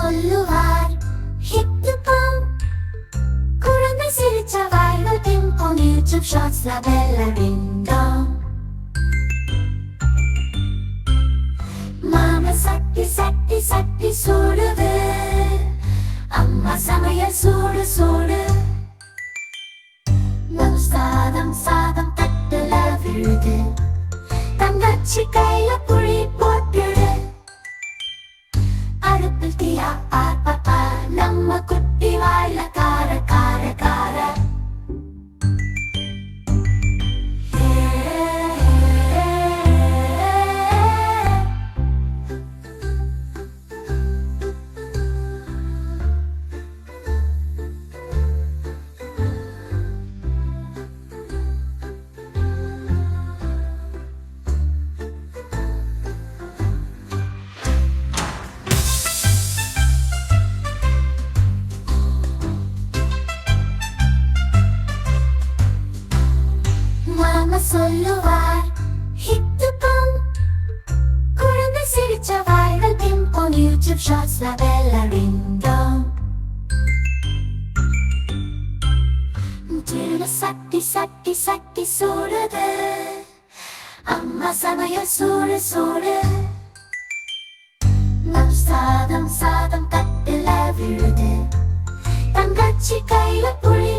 சொல்லுவார் hit bang. குழந்தை சிரிச்ச வாய்கள் பிங் பாங். யூடியூப் ஷார்ட்ஸ்ல பெல் ரிங் டாங். மாமா சட்டி சட்டி சட்டி சுடுது, அம்மா சமையல் சூடு சூடு. சாதம் சாதம் தட்டுல விழுது, தங்கச்சி கையில புளி போட்டுடு. அடுப்பில் தீயா பாப்பா, நம்ம குட்டி வாயில கார கார கார. மாமா சொல்லுவார் ஹிட்டு பாங். குழந்தை சிரிச்ச வாய்கள் பிங் பாங். யூடியூப் ஷார்ட்ஸ்ல பெல் ரிங் டாங். சட்டி சட்டி சட்டி சுடுது, அம்மா சமையல் சூடு சூடு. சாதம் சாதம் தட்டுல விழுது, தங்கச்சி கையில புளி